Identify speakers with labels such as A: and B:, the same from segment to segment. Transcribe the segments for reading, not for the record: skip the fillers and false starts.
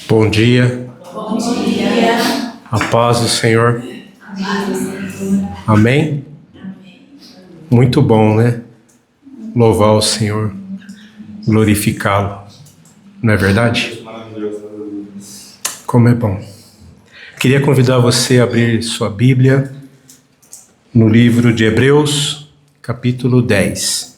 A: Bom dia.
B: Bom dia.
A: A paz do Senhor.
B: Amém.
A: Amém? Muito bom, né? Louvar o Senhor, glorificá-lo. Não é verdade? Como é bom. Queria convidar você a abrir sua Bíblia no livro de Hebreus, capítulo 10.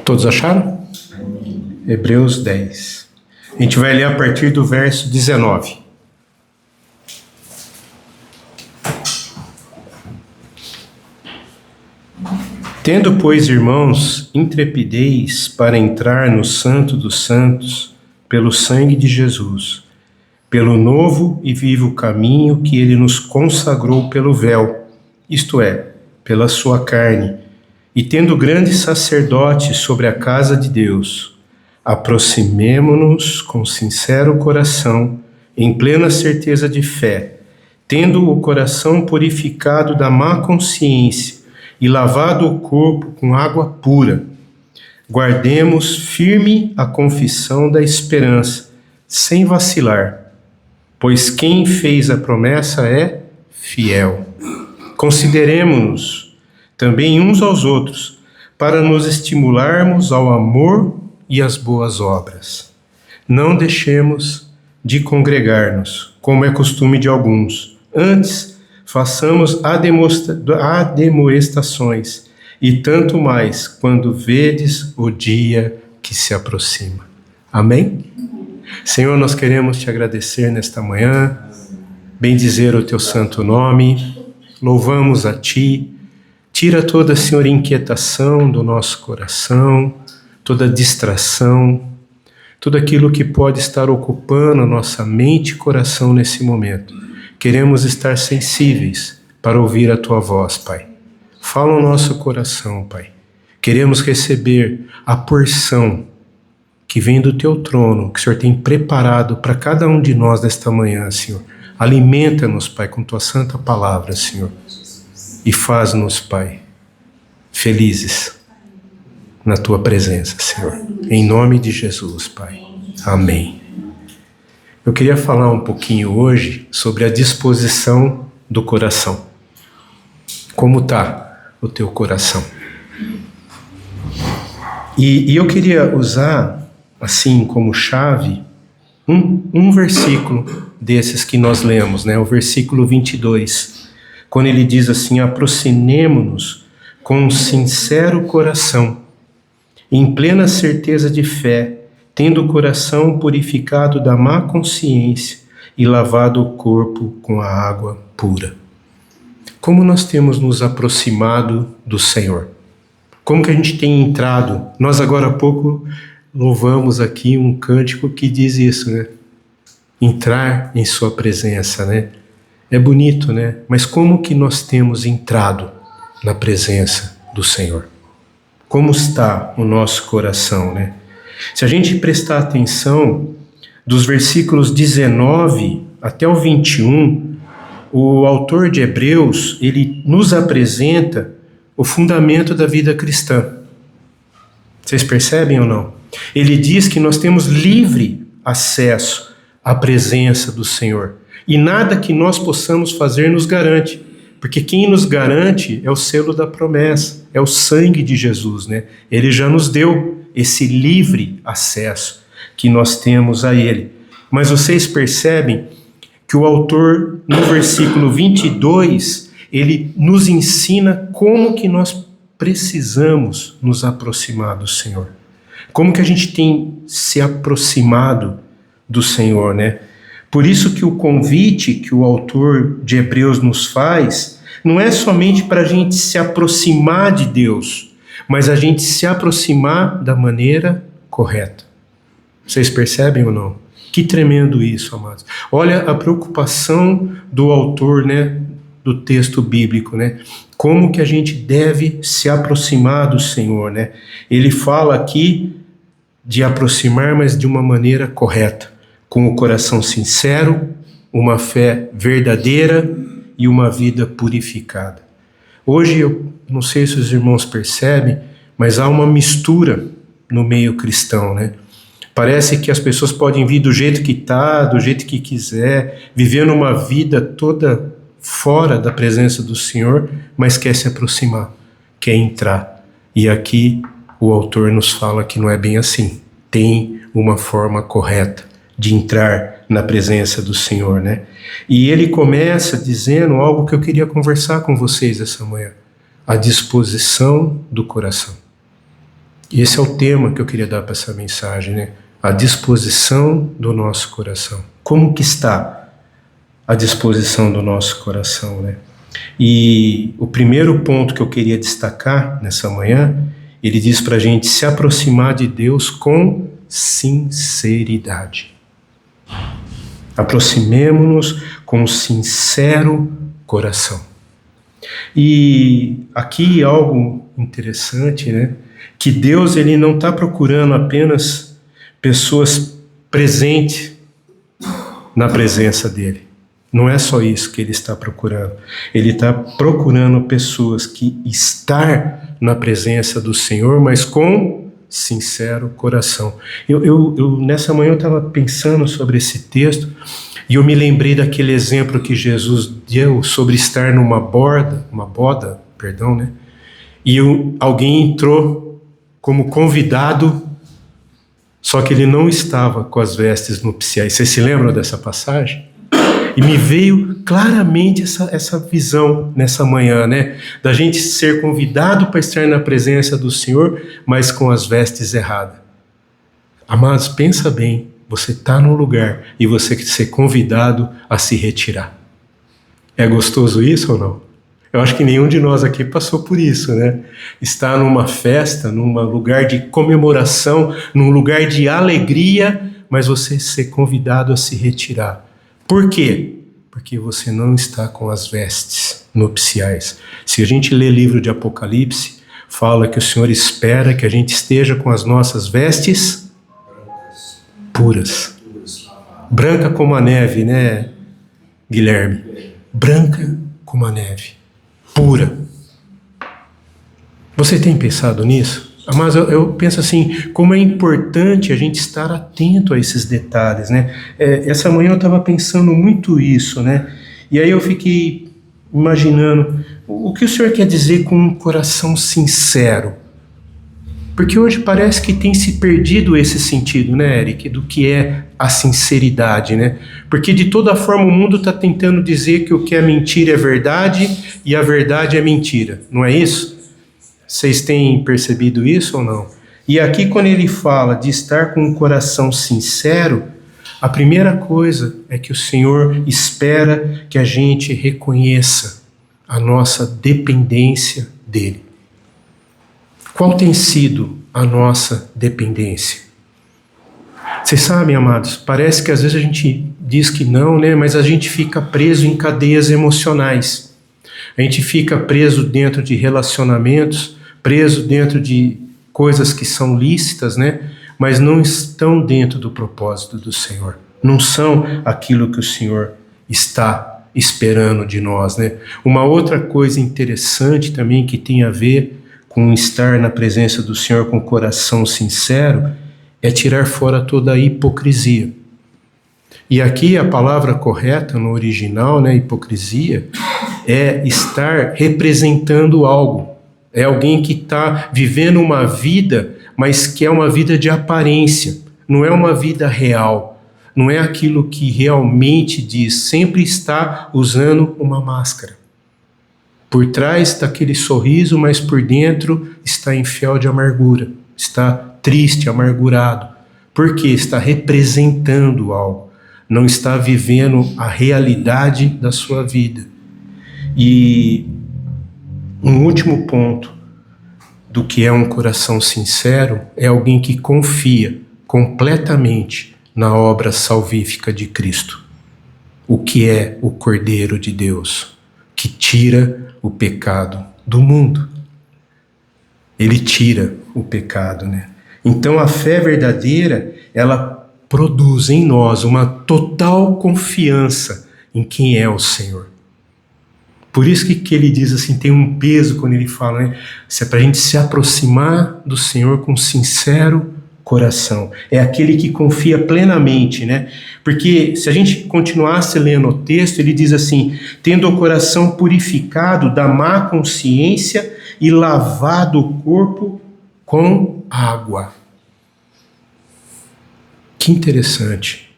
A: Todos acharam? Hebreus 10. A gente vai ler a partir do verso 19. Tendo, pois, irmãos, intrepidez para entrar no Santo dos Santos, pelo sangue de Jesus, pelo novo e vivo caminho que ele nos consagrou pelo véu, isto é, pela sua carne, e tendo grande sacerdote sobre a casa de Deus, aproximemo-nos com sincero coração, em plena certeza de fé, tendo o coração purificado da má consciência e lavado o corpo com água pura. Guardemos firme a confissão da esperança, sem vacilar, pois quem fez a promessa é fiel. Consideremo-nos também uns aos outros, para nos estimularmos ao amor e às boas obras. Não deixemos de congregar-nos, como é costume de alguns. Antes, façamos admoestações, e tanto mais quando vedes o dia que se aproxima. Amém? Senhor, nós queremos te agradecer nesta manhã, bendizer o teu santo nome, louvamos a ti. Tira toda, Senhor, inquietação do nosso coração, toda distração, tudo aquilo que pode estar ocupando a nossa mente e coração nesse momento. Queremos estar sensíveis para ouvir a tua voz, Pai. Fala o nosso coração, Pai. Queremos receber a porção que vem do teu trono, que o Senhor tem preparado para cada um de nós nesta manhã, Senhor. Alimenta-nos, Pai, com tua santa palavra, Senhor. E faz-nos, Pai, felizes na tua presença, Senhor. Em nome de Jesus, Pai. Amém. Eu queria falar um pouquinho hoje sobre a disposição do coração. Como está o teu coração? E eu queria usar, assim como chave, um versículo desses que nós lemos, né? O versículo 22. Quando ele diz assim: aproximemo-nos com um sincero coração, em plena certeza de fé, tendo o coração purificado da má consciência e lavado o corpo com a água pura. Como nós temos nos aproximado do Senhor? Como que a gente tem entrado? Nós agora há pouco louvamos aqui um cântico que diz isso, né? Entrar em sua presença, né? É bonito, né? Mas como que nós temos entrado na presença do Senhor? Como está o nosso coração, né? Se a gente prestar atenção, dos versículos 19 até o 21, o autor de Hebreus, ele nos apresenta o fundamento da vida cristã. Vocês percebem ou não? Ele diz que nós temos livre acesso à presença do Senhor. E nada que nós possamos fazer nos garante, porque quem nos garante é o selo da promessa, é o sangue de Jesus, né? Ele já nos deu esse livre acesso que nós temos a Ele. Mas vocês percebem que o autor, no versículo 22, ele nos ensina como que nós precisamos nos aproximar do Senhor. Como que a gente tem se aproximado do Senhor, né? Por isso que o convite que o autor de Hebreus nos faz não é somente para a gente se aproximar de Deus, mas a gente se aproximar da maneira correta. Vocês percebem ou não? Que tremendo isso, amados. Olha a preocupação do autor, né, do texto bíblico, né? Como que a gente deve se aproximar do Senhor, né? Ele fala aqui de aproximar, mas de uma maneira correta, com o coração sincero, uma fé verdadeira e uma vida purificada. Hoje, eu não sei se os irmãos percebem, mas há uma mistura no meio cristão, né? Parece que as pessoas podem vir do jeito que está, do jeito que quiser, vivendo uma vida toda fora da presença do Senhor, mas quer se aproximar, quer entrar. E aqui o autor nos fala que não é bem assim. Tem uma forma correta de entrar na presença do Senhor, né? E ele começa dizendo algo que eu queria conversar com vocês essa manhã: a disposição do coração. E esse é o tema que eu queria dar para essa mensagem, né? A disposição do nosso coração. Como que está a disposição do nosso coração, né? E o primeiro ponto que eu queria destacar nessa manhã, ele diz para a gente se aproximar de Deus com sinceridade. Aproximemo-nos com um sincero coração. E aqui algo interessante, né? Que Deus, ele não está procurando apenas pessoas presentes na presença dele. Não é só isso que ele está procurando. Ele está procurando pessoas que estão na presença do Senhor, mas com sincero coração. Nessa manhã eu estava pensando sobre esse texto e eu me lembrei daquele exemplo que Jesus deu sobre estar numa boda, né? E alguém entrou como convidado, só que ele não estava com as vestes nupciais. Vocês se lembram dessa passagem? E me veio claramente essa visão nessa manhã, né? Da gente ser convidado para estar na presença do Senhor, mas com as vestes erradas. Amados, pensa bem, você está num lugar e você ser convidado a se retirar. É gostoso isso ou não? Eu acho que nenhum de nós aqui passou por isso, né? Estar numa festa, num lugar de comemoração, num lugar de alegria, mas você ser convidado a se retirar. Por quê? Porque você não está com as vestes nupciais. Se a gente lê livro de Apocalipse, fala que o Senhor espera que a gente esteja com as nossas vestes puras. Branca como a neve, né, Guilherme? Branca como a neve. Pura. Você tem pensado nisso? Mas eu penso assim, como é importante a gente estar atento a esses detalhes, né? Essa manhã eu estava pensando muito isso, né? E aí eu fiquei imaginando, o que o Senhor quer dizer com um coração sincero? Porque hoje parece que tem se perdido esse sentido, né, Eric, do que é a sinceridade, né? Porque de toda forma o mundo está tentando dizer que o que é mentira é verdade e a verdade é mentira, não é isso? Vocês têm percebido isso ou não? E aqui quando ele fala de estar com um coração sincero, a primeira coisa é que o Senhor espera que a gente reconheça a nossa dependência dele. Qual tem sido a nossa dependência? Vocês sabem, amados, parece que às vezes a gente diz que não, né? Mas a gente fica preso em cadeias emocionais. A gente fica preso dentro de relacionamentos, preso dentro de coisas que são lícitas, né? Mas não estão dentro do propósito do Senhor. Não são aquilo que o Senhor está esperando de nós, né? Uma outra coisa interessante também que tem a ver com estar na presença do Senhor com o coração sincero é tirar fora toda a hipocrisia. E aqui a palavra correta no original, né, hipocrisia, é estar representando algo. É alguém que está vivendo uma vida, mas que é uma vida de aparência. Não é uma vida real. Não é aquilo que realmente diz. Sempre está usando uma máscara. Por trás daquele sorriso, mas por dentro está em fel de amargura. Está triste, amargurado. Porque está representando algo. Não está vivendo a realidade da sua vida. E um último ponto do que é um coração sincero é alguém que confia completamente na obra salvífica de Cristo. O que é o Cordeiro de Deus, que tira o pecado do mundo. Ele tira o pecado, né? Então a fé verdadeira, ela produz em nós uma total confiança em quem é o Senhor. Por isso que ele diz assim, tem um peso quando ele fala, né? Se é para a gente se aproximar do Senhor com sincero coração. É aquele que confia plenamente, né? Porque se a gente continuasse lendo o texto, ele diz assim, tendo o coração purificado da má consciência e lavado o corpo com água. Que interessante,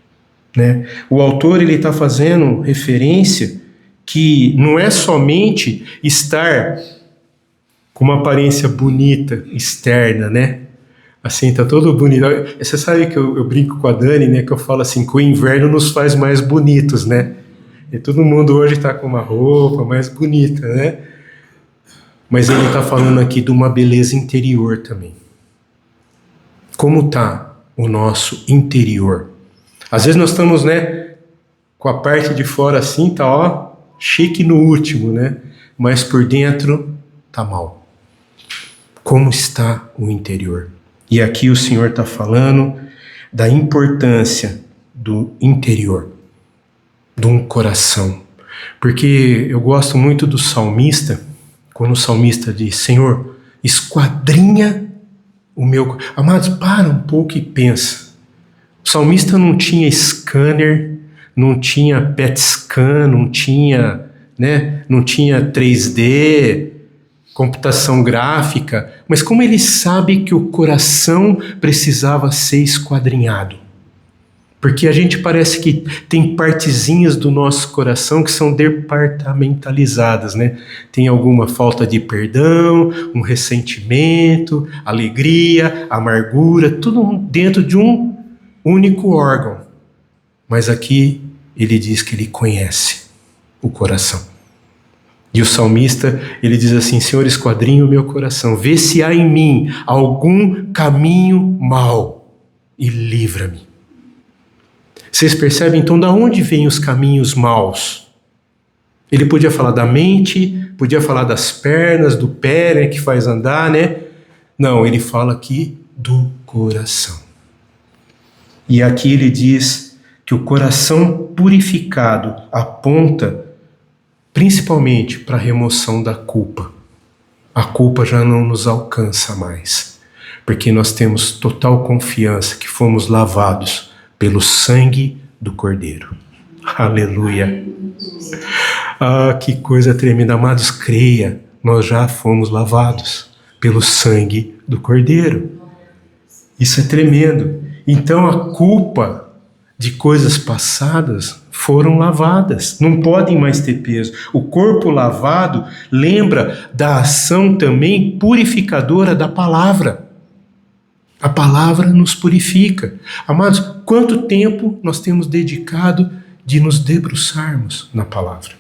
A: né? O autor ele está fazendo referência que não é somente estar com uma aparência bonita, externa, né? Assim, tá todo bonito. Você sabe que eu brinco com a Dani, né? Que eu falo assim, que o inverno nos faz mais bonitos, né? E todo mundo hoje tá com uma roupa mais bonita, né? Mas ele tá falando aqui de uma beleza interior também. Como tá o nosso interior? Às vezes nós estamos, né? Com a parte de fora assim, tá, ó, chique no último, né? Mas por dentro tá mal. Como está o interior? E aqui o Senhor está falando da importância do interior, de um coração. Porque eu gosto muito do salmista, quando o salmista diz, Senhor, esquadrinha o meu... Amados, para um pouco e pensa. O salmista não tinha scanner, não tinha PET scan, não tinha 3D, computação gráfica, mas como ele sabe que o coração precisava ser esquadrinhado? Porque a gente parece que tem partezinhas do nosso coração que são departamentalizadas, né? Tem alguma falta de perdão, um ressentimento, alegria, amargura, tudo dentro de um único órgão. Mas aqui ele diz que ele conhece o coração. E o salmista, ele diz assim, Senhor, esquadrinha o meu coração, vê se há em mim algum caminho mau e livra-me. Vocês percebem, então, de onde vêm os caminhos maus? Ele podia falar da mente, podia falar das pernas, do pé, né, que faz andar, né? Não, ele fala aqui do coração. E aqui ele diz que o coração purificado aponta principalmente para a remoção da culpa. A culpa já não nos alcança mais, porque nós temos total confiança que fomos lavados pelo sangue do Cordeiro. Aleluia! Ah, que coisa tremenda! Amados, creia, nós já fomos lavados pelo sangue do Cordeiro. Isso é tremendo. Então a culpa de coisas passadas foram lavadas, não podem mais ter peso. O corpo lavado lembra da ação também purificadora da palavra. A palavra nos purifica. Amados, quanto tempo nós temos dedicado de nos debruçarmos na palavra,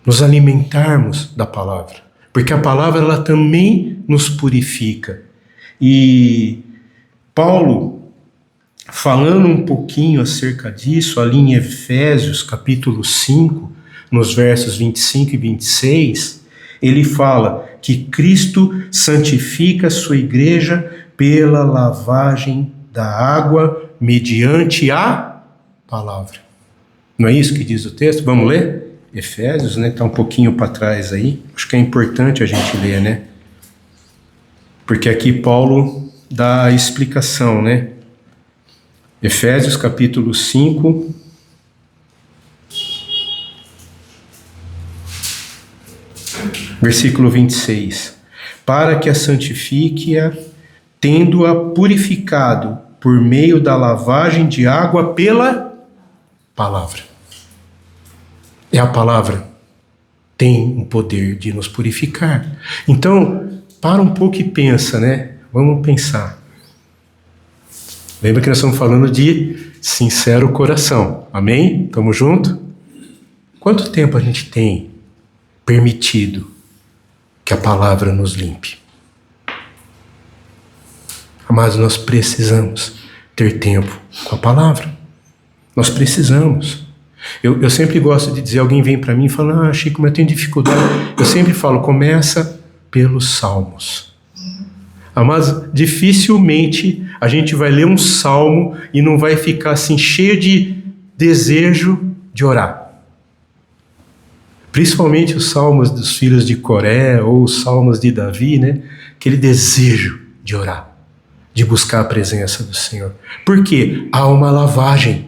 A: nos alimentarmos da palavra, porque a palavra ela também nos purifica. E Paulo, falando um pouquinho acerca disso, ali em Efésios, capítulo 5, nos versos 25 e 26, ele fala que Cristo santifica a sua igreja pela lavagem da água mediante a palavra. Não é isso que diz o texto? Vamos ler? Efésios, né? Está um pouquinho para trás aí. Acho que é importante a gente ler, né? Porque aqui Paulo dá a explicação, né? Efésios capítulo 5, versículo 26. Para que a santifique-a, tendo-a purificado por meio da lavagem de água pela palavra. É a palavra. Tem um poder de nos purificar. Então, para um pouco e pensa, né? Vamos pensar. Lembra que nós estamos falando de sincero coração. Amém? Estamos juntos? Quanto tempo a gente tem permitido que a palavra nos limpe? Amados, nós precisamos ter tempo com a palavra. Nós precisamos. Eu sempre gosto de dizer, alguém vem para mim e fala, Chico, mas eu tenho dificuldade. Eu sempre falo, começa pelos salmos. Mas dificilmente a gente vai ler um salmo e não vai ficar assim cheio de desejo de orar. Principalmente os salmos dos filhos de Coré ou os salmos de Davi, né? Aquele desejo de orar, de buscar a presença do Senhor. Por quê? Há uma lavagem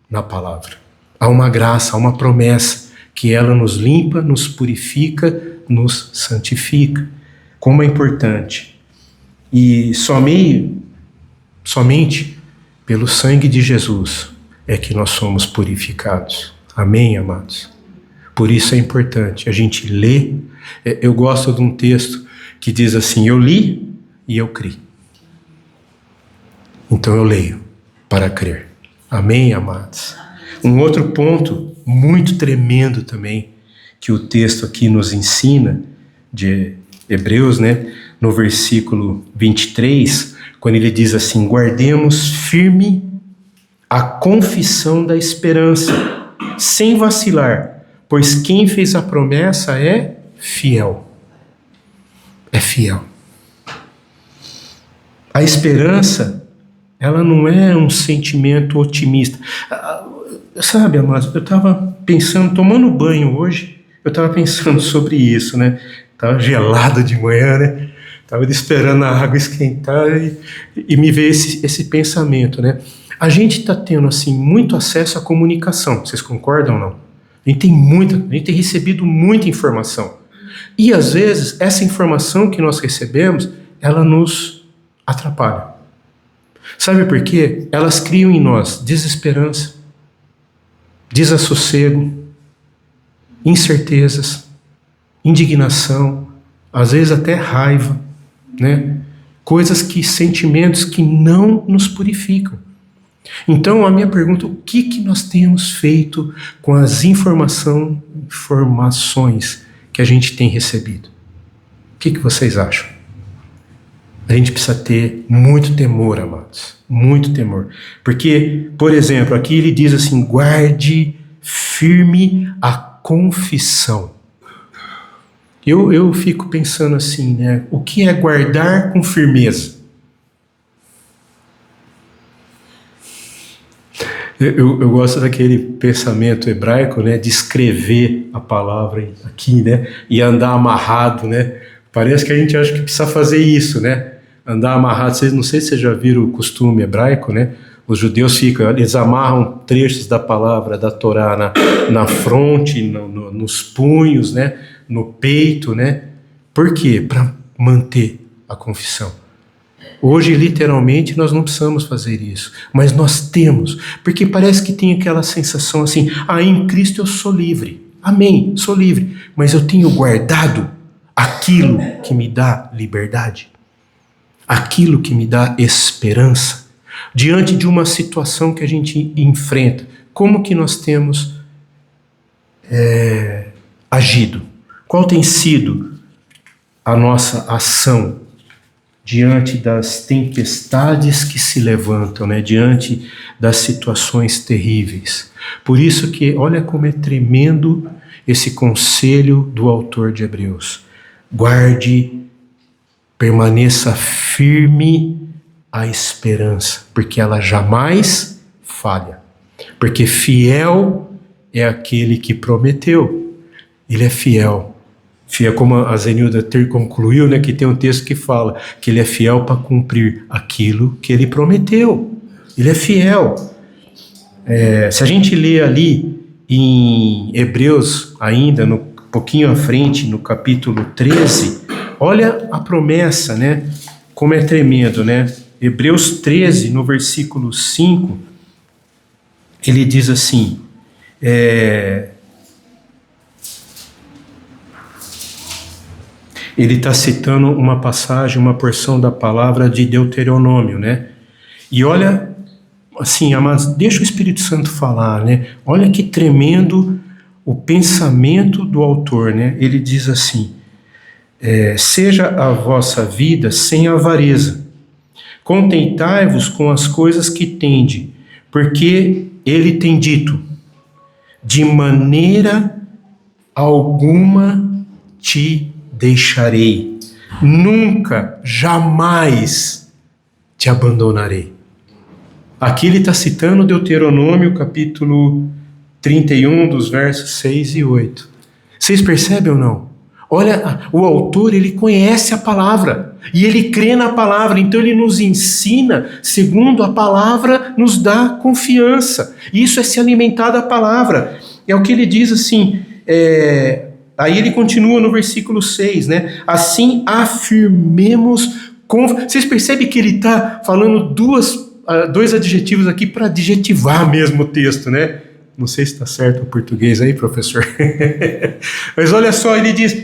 A: na palavra. Há uma graça, há uma promessa que ela nos limpa, nos purifica, nos santifica. Como é importante. E somente pelo sangue de Jesus é que nós somos purificados. Amém, amados? Por isso é importante a gente ler. Eu gosto de um texto que diz assim, eu li e eu criei. Então eu leio para crer. Amém, amados? Um outro ponto muito tremendo também, que o texto aqui nos ensina, de Hebreus, né? No versículo 23, quando ele diz assim, guardemos firme a confissão da esperança, sem vacilar, pois quem fez a promessa é fiel. É fiel. A esperança, ela não é um sentimento otimista. Sabe, amados, eu estava pensando, tomando banho hoje, eu estava pensando sobre isso, né? Estava gelado de manhã, né? Estava esperando a água esquentar e me veio esse pensamento, né? A gente está tendo, assim, muito acesso à comunicação, vocês concordam ou não? A gente tem recebido muita informação. E, às vezes, essa informação que nós recebemos, ela nos atrapalha. Sabe por quê? Elas criam em nós desesperança, desassossego, incertezas, indignação, às vezes até raiva, né? Sentimentos que não nos purificam. Então, a minha pergunta, o que nós temos feito com as informações que a gente tem recebido? O que vocês acham? A gente precisa ter muito temor, amados, muito temor. Porque, por exemplo, aqui ele diz assim, guarde firme a confissão. Eu fico pensando assim, né? O que é guardar com firmeza? Eu gosto daquele pensamento hebraico, né? De escrever a palavra aqui, né? E andar amarrado, né? Parece que a gente acha que precisa fazer isso, né? Andar amarrado. Não sei se vocês já viram o costume hebraico, né? Os judeus eles amarram trechos da palavra, da Torá na fronte, nos punhos, né? No peito, né? Por quê? Para manter a confissão. Hoje, literalmente, nós não precisamos fazer isso, mas nós temos, porque parece que tem aquela sensação assim, em Cristo eu sou livre, amém, sou livre, mas eu tenho guardado aquilo que me dá liberdade, aquilo que me dá esperança, diante de uma situação que a gente enfrenta, como que nós temos agido? Qual tem sido a nossa ação diante das tempestades que se levantam, né? Diante das situações terríveis? Por isso que, olha como é tremendo esse conselho do autor de Hebreus. Guarde, permaneça firme a esperança, porque ela jamais falha. Porque fiel é aquele que prometeu. Ele é fiel. Fiel, como a Zenilda concluiu, né, que tem um texto que fala que ele é fiel para cumprir aquilo que ele prometeu. Ele é fiel. Se a gente lê ali em Hebreus, ainda, um pouquinho à frente, no capítulo 13, olha a promessa, né, como é tremendo, né? Hebreus 13, no versículo 5, ele diz assim, ele está citando uma passagem, uma porção da palavra de Deuteronômio, né? E olha, assim, amados, deixa o Espírito Santo falar, né? Olha que tremendo o pensamento do autor, né? Ele diz assim, seja a vossa vida sem avareza, contentai-vos com as coisas que tende, porque ele tem dito, de maneira alguma te deixarei, nunca, jamais te abandonarei. Aqui ele está citando Deuteronômio capítulo 31, dos versos 6 e 8. Vocês percebem ou não? Olha, o autor, ele conhece a palavra e ele crê na palavra, então ele nos ensina segundo a palavra, nos dá confiança. Isso é se alimentar da palavra. É o que ele diz assim, aí ele continua no versículo 6, né? Assim afirmemos. Vocês percebem que ele está falando dois adjetivos aqui para adjetivar mesmo o texto, né? Não sei se está certo o português aí, professor. Mas olha só, ele diz: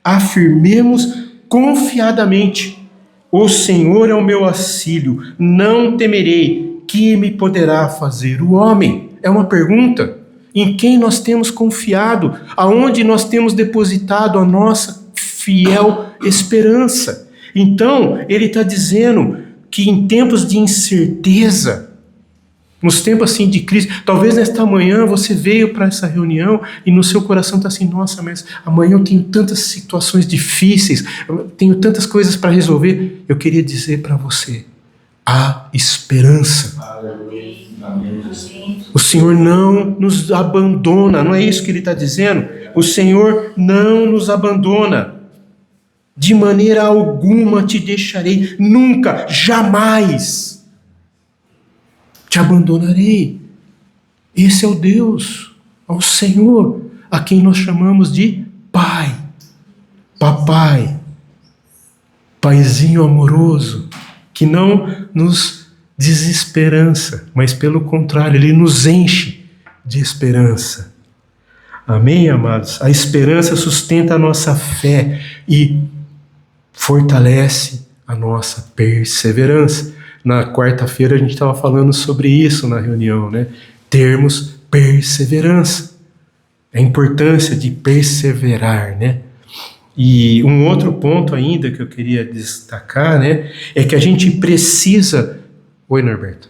A: afirmemos confiadamente, o Senhor é o meu auxílio, não temerei, que me poderá fazer o homem? É uma pergunta. Em quem nós temos confiado? Aonde nós temos depositado a nossa fiel esperança? Então, ele está dizendo que em tempos de incerteza, nos tempos assim de crise, talvez nesta manhã você veio para essa reunião e no seu coração está assim: nossa, mas amanhã eu tenho tantas situações difíceis, eu tenho tantas coisas para resolver. Eu queria dizer para você: há esperança. O Senhor não nos abandona, não é isso que ele está dizendo? O Senhor não nos abandona. De maneira alguma te deixarei, nunca, jamais te abandonarei. Esse é o Deus, ao Senhor, a quem nós chamamos de Pai, Papai, Paizinho amoroso, que não nos desesperança, mas pelo contrário, Ele nos enche de esperança. Amém, amados? A esperança sustenta a nossa fé e fortalece a nossa perseverança. Na quarta-feira a gente estava falando sobre isso na reunião, né? Termos perseverança. A importância de perseverar, né? E um outro ponto ainda que eu queria destacar, né? É que a gente precisa... Oi, Norberto.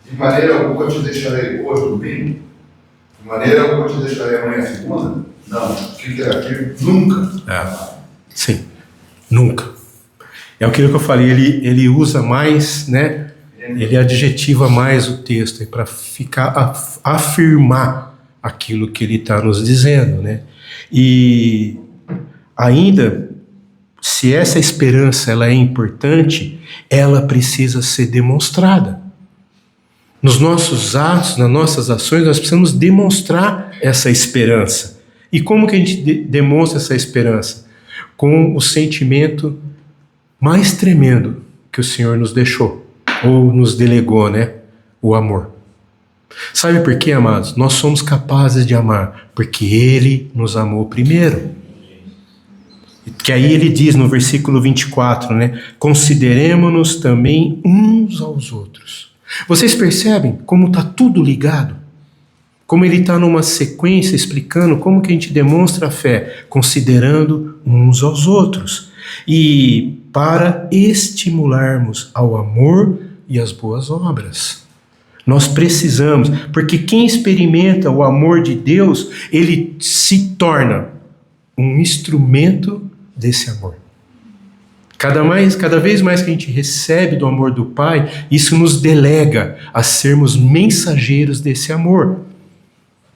C: De maneira alguma te deixarei hoje, domingo? De maneira alguma te deixarei amanhã, segunda? Não. O que é aquilo? Nunca.
A: Sim, nunca. É aquilo que eu falei, ele usa mais, né? Ele adjetiva mais o texto para afirmar aquilo que ele está nos dizendo, né? E ainda, se essa esperança ela é importante, ela precisa ser demonstrada. Nos nossos atos, nas nossas ações, nós precisamos demonstrar essa esperança. E como que a gente demonstra essa esperança? Com o sentimento mais tremendo que o Senhor nos deixou, ou nos delegou, né? O amor. Sabe por quê, amados? Nós somos capazes de amar, porque Ele nos amou primeiro. Que aí ele diz no versículo 24, né? Consideremo-nos também uns aos outros. Vocês percebem como está tudo ligado? Como ele está numa sequência explicando como que a gente demonstra a fé, considerando uns aos outros. E para estimularmos ao amor e às boas obras. Nós precisamos, porque quem experimenta o amor de Deus, ele se torna um instrumento desse amor. Cada vez mais que a gente recebe do amor do Pai, isso nos delega a sermos mensageiros desse amor.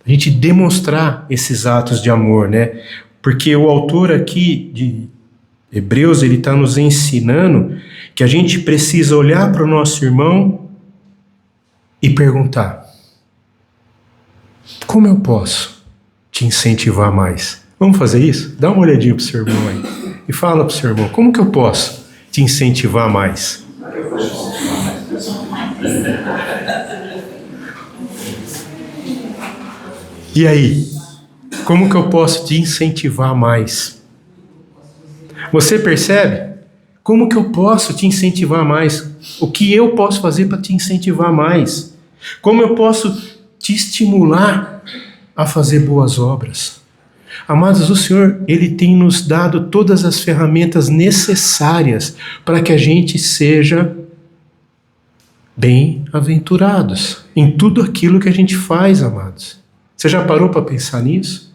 A: A gente demonstrar esses atos de amor, né? Porque o autor aqui de Hebreus, ele está nos ensinando que a gente precisa olhar para o nosso irmão e perguntar: como eu posso te incentivar mais? Vamos fazer isso? Dá uma olhadinha para o seu irmão aí. E fala para o seu irmão: como que eu posso te incentivar mais? E aí? Como que eu posso te incentivar mais? Você percebe? Como que eu posso te incentivar mais? O que eu posso fazer para te incentivar mais? Como eu posso te estimular a fazer boas obras? Amados, o Senhor, Ele tem nos dado todas as ferramentas necessárias para que a gente seja bem-aventurados em tudo aquilo que a gente faz, amados. Você já parou para pensar nisso?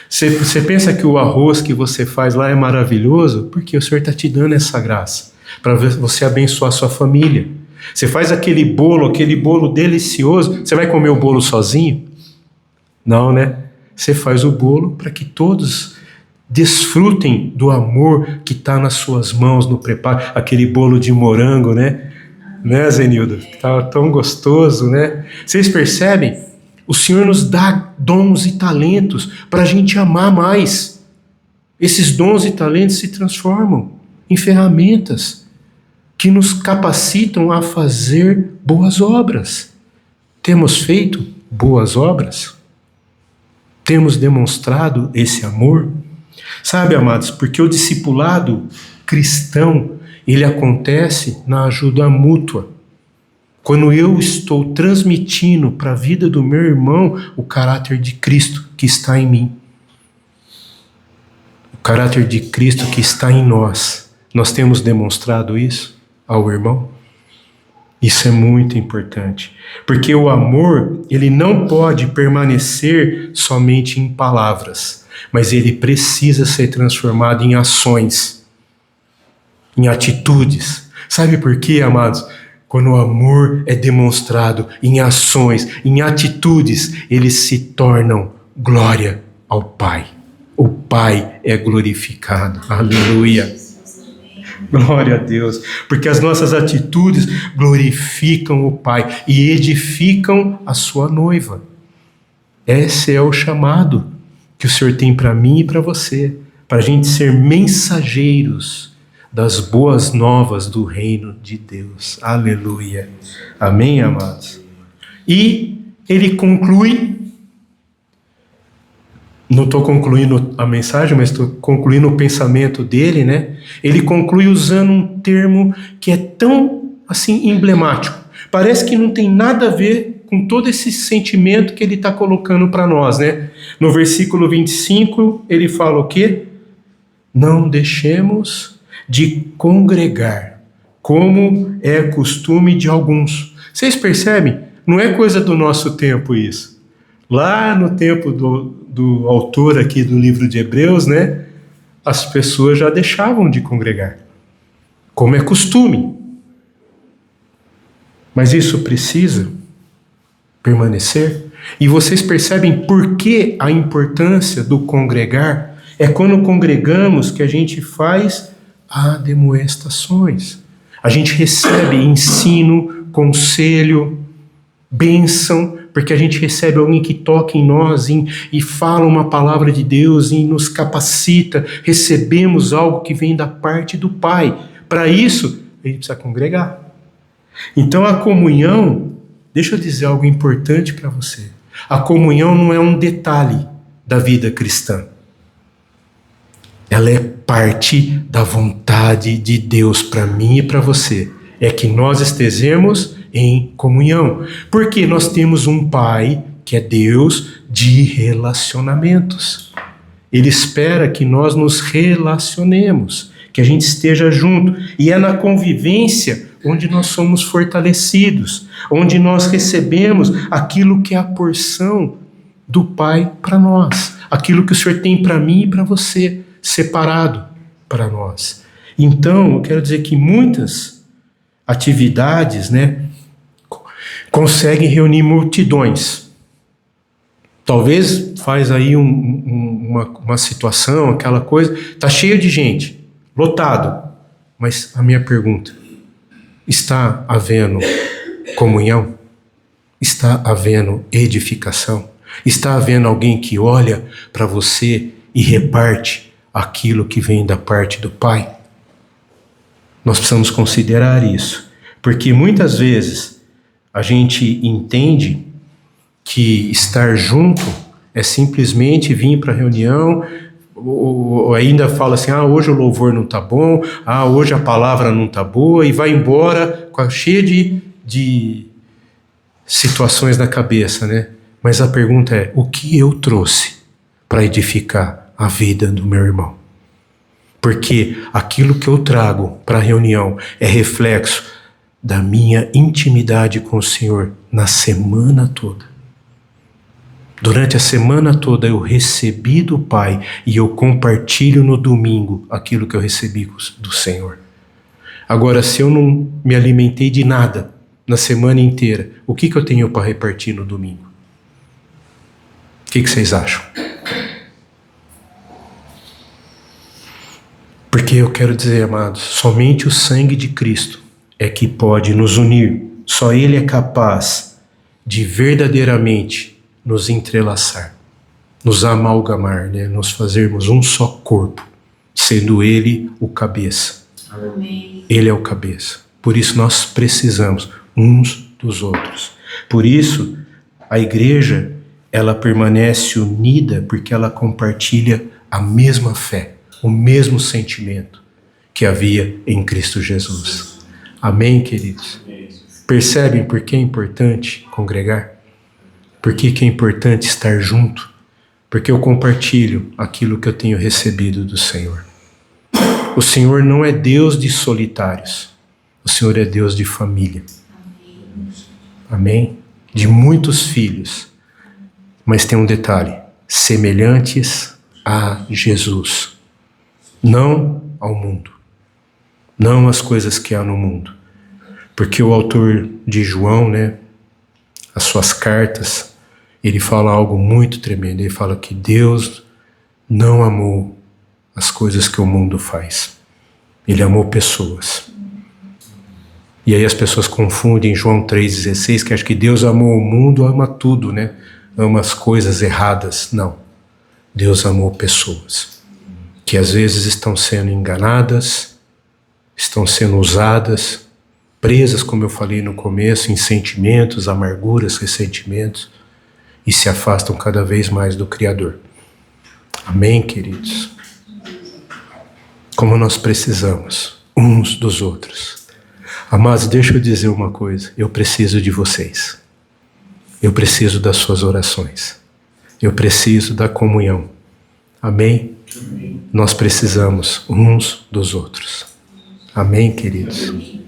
A: Você pensa que o arroz que você faz lá é maravilhoso? Porque o Senhor está te dando essa graça para você abençoar a sua família. Você faz aquele bolo delicioso, você vai comer o bolo sozinho? Não, né? Você faz o bolo para que todos desfrutem do amor que está nas suas mãos no preparo. Aquele bolo de morango, né? Né, Zenilda? Tá tão gostoso, né? Vocês percebem? O Senhor nos dá dons e talentos para a gente amar mais. Esses dons e talentos se transformam em ferramentas que nos capacitam a fazer boas obras. Temos feito boas obras? Temos demonstrado esse amor? Sabe, amados, porque o discipulado cristão, ele acontece na ajuda mútua. Quando eu estou transmitindo para a vida do meu irmão o caráter de Cristo que está em mim. O caráter de Cristo que está em nós. Nós temos demonstrado isso ao irmão? Isso é muito importante. Porque o amor, ele não pode permanecer somente em palavras, mas ele precisa ser transformado em ações, em atitudes. Sabe por quê, amados? Quando o amor é demonstrado em ações, em atitudes, eles se tornam glória ao Pai. O Pai é glorificado. Aleluia. Glória a Deus. Porque as nossas atitudes glorificam o Pai e edificam a sua noiva. Esse é o chamado que o Senhor tem para mim e para você. Para a gente ser mensageiros das boas novas do reino de Deus. Aleluia. Amém, amados? E ele conclui, não estou concluindo a mensagem, mas estou concluindo o pensamento dele, né? Ele conclui usando um termo que é tão, assim, emblemático. Parece que não tem nada a ver com todo esse sentimento que ele está colocando para nós, né? No versículo 25, ele fala o quê? Não deixemos de congregar, como é costume de alguns. Vocês percebem? Não é coisa do nosso tempo isso. Lá no tempo do autor aqui do livro de Hebreus, né? As pessoas já deixavam de congregar, como é costume. Mas isso precisa permanecer. E vocês percebem por que a importância do congregar? É quando congregamos que a gente faz admoestações. A gente recebe ensino, conselho, bênção, porque a gente recebe alguém que toca em nós e fala uma palavra de Deus e nos capacita. Recebemos algo que vem da parte do Pai. Para isso, a gente precisa congregar. Então a comunhão, deixa eu dizer algo importante para você. A comunhão não é um detalhe da vida cristã. Ela é parte da vontade de Deus para mim e para você. É que nós estejamos em comunhão. Porque nós temos um Pai, que é Deus de relacionamentos. Ele espera que nós nos relacionemos, que a gente esteja junto. E é na convivência onde nós somos fortalecidos, onde nós recebemos aquilo que é a porção do Pai para nós. Aquilo que o Senhor tem para mim e para você, separado para nós. Então, eu quero dizer que muitas atividades, né, conseguem reunir multidões. Talvez faz aí uma situação, aquela coisa, está cheio de gente, lotado. Mas a minha pergunta, está havendo comunhão? Está havendo edificação? Está havendo alguém que olha para você e reparte aquilo que vem da parte do Pai? Nós precisamos considerar isso, porque muitas vezes a gente entende que estar junto é simplesmente vir para a reunião, ou ainda fala assim, hoje o louvor não está bom, hoje a palavra não está boa, e vai embora cheia de situações na cabeça, né? Mas a pergunta é, o que eu trouxe para edificar a vida do meu irmão? Porque aquilo que eu trago para a reunião é reflexo da minha intimidade com o Senhor na semana toda. Durante a semana toda eu recebi do Pai e eu compartilho no domingo aquilo que eu recebi do Senhor. Agora, se eu não me alimentei de nada na semana inteira, o que eu tenho para repartir no domingo? O que vocês acham? Porque eu quero dizer, amados, somente o sangue de Cristo é que pode nos unir. Só Ele é capaz de verdadeiramente nos entrelaçar, nos amalgamar, né? Nos fazermos um só corpo, sendo Ele o cabeça.
B: Amém.
A: Ele é o cabeça. Por isso nós precisamos uns dos outros. Por isso a igreja, ela permanece unida porque ela compartilha a mesma fé, o mesmo sentimento que havia em Cristo Jesus. Amém, queridos? Percebem por que é importante congregar? Por que é importante estar junto? Porque eu compartilho aquilo que eu tenho recebido do Senhor. O Senhor não é Deus de solitários. O Senhor é Deus de família. Amém? De muitos filhos. Mas tem um detalhe: semelhantes a Jesus. Não ao mundo. Não às coisas que há no mundo. Porque o autor de João, né, as suas cartas, ele fala algo muito tremendo. Ele fala que Deus não amou as coisas que o mundo faz. Ele amou pessoas. E aí as pessoas confundem João 3,16, que acha que Deus amou o mundo, ama tudo, né? Ama as coisas erradas. Não. Deus amou pessoas que às vezes estão sendo enganadas, estão sendo usadas, presas, como eu falei no começo, em sentimentos, amarguras, ressentimentos, e se afastam cada vez mais do Criador. Amém, queridos? Como nós precisamos uns dos outros. Amados, deixa eu dizer uma coisa. Eu preciso de vocês. Eu preciso das suas orações. Eu preciso da comunhão. Amém? Amém. Nós precisamos uns dos outros. Amém, queridos? Amém.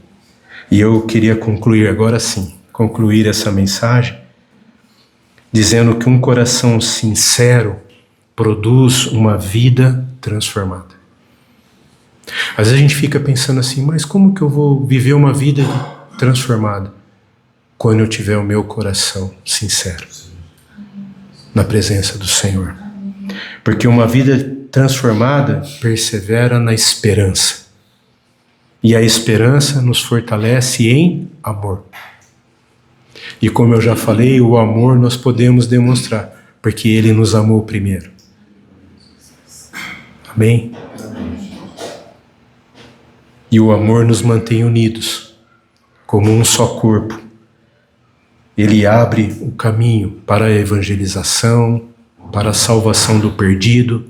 A: E eu queria concluir agora sim, concluir essa mensagem, dizendo que um coração sincero produz uma vida transformada. Às vezes a gente fica pensando assim, mas como que eu vou viver uma vida transformada? Quando eu tiver o meu coração sincero na presença do Senhor. Porque uma vida transformada persevera na esperança. E a esperança nos fortalece em amor. E como eu já falei, o amor nós podemos demonstrar, porque Ele nos amou primeiro. Amém? E o amor nos mantém unidos, como um só corpo. Ele abre o caminho para a evangelização, para a salvação do perdido,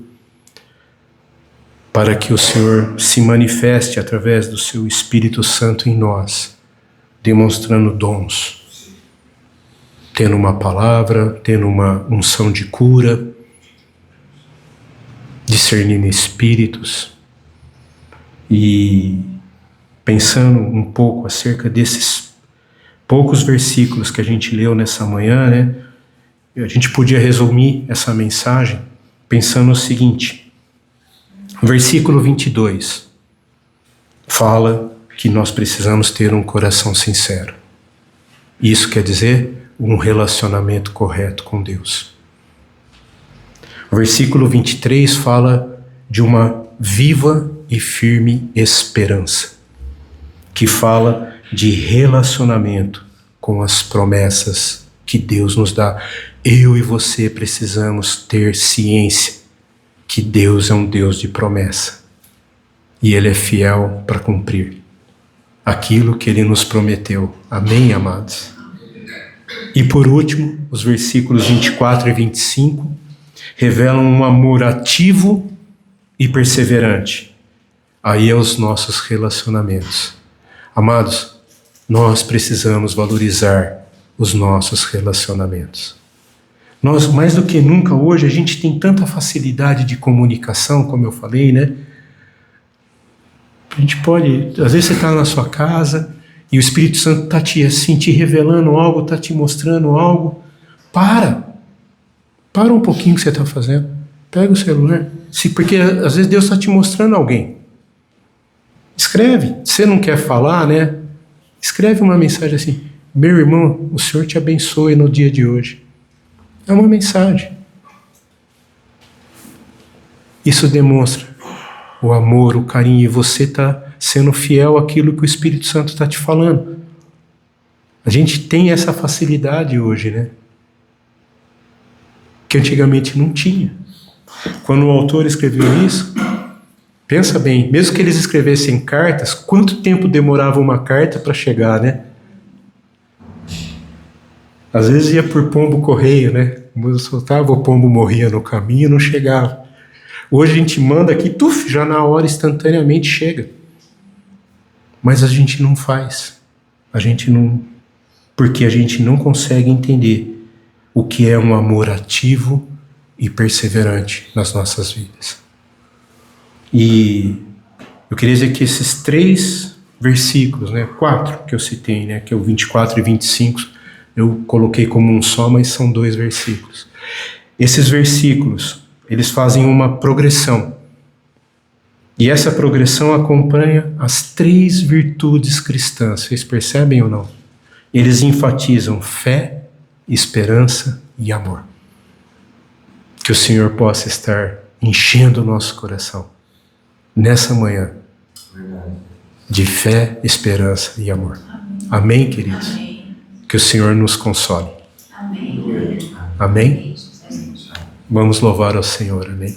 A: para que o Senhor se manifeste através do seu Espírito Santo em nós, demonstrando dons, tendo uma palavra, tendo uma unção de cura, discernindo espíritos. E pensando um pouco acerca desses poucos versículos que a gente leu nessa manhã, né? A gente podia resumir essa mensagem pensando o seguinte: o versículo 22 fala que nós precisamos ter um coração sincero. Isso quer dizer um relacionamento correto com Deus. O versículo 23 fala de uma viva e firme esperança, que fala de relacionamento com as promessas que Deus nos dá. Eu e você precisamos ter ciência que Deus é um Deus de promessa e Ele é fiel para cumprir aquilo que Ele nos prometeu. Amém, amados? E por último, os versículos 24 e 25 revelam um amor ativo e perseverante. Aí é os nossos relacionamentos. Amados, nós precisamos valorizar os nossos relacionamentos. Nós, mais do que nunca hoje, a gente tem tanta facilidade de comunicação, como eu falei, né? A gente pode, às vezes você está na sua casa e o Espírito Santo está te revelando algo, está te mostrando algo, para um pouquinho o que você está fazendo, pega o celular, porque às vezes Deus está te mostrando alguém. Escreve, você não quer falar, né? Escreve uma mensagem assim: meu irmão, o Senhor te abençoe no dia de hoje. É uma mensagem. Isso demonstra o amor, o carinho, e você está sendo fiel àquilo que o Espírito Santo está te falando. A gente tem essa facilidade hoje, né? Que antigamente não tinha. Quando o autor escreveu isso, pensa bem, mesmo que eles escrevessem cartas, quanto tempo demorava uma carta para chegar, né? Às vezes ia por pombo correio, né? Quando soltava, o pombo morria no caminho e não chegava. Hoje a gente manda aqui, já na hora, instantaneamente chega. Mas a gente não faz. Porque a gente não consegue entender o que é um amor ativo e perseverante nas nossas vidas. E eu queria dizer que esses 3 versículos, 4 que eu citei, que é o 24 e 25, eu coloquei como um só, mas são 2 versículos. Esses versículos, eles fazem uma progressão. E essa progressão acompanha as 3 virtudes cristãs. Vocês percebem ou não? Eles enfatizam fé, esperança e amor. Que o Senhor possa estar enchendo o nosso coração nessa manhã de fé, esperança e amor. Amém, queridos?
B: Amém.
A: Que o Senhor nos console.
B: Amém.
A: Amém? Vamos louvar ao Senhor. Amém?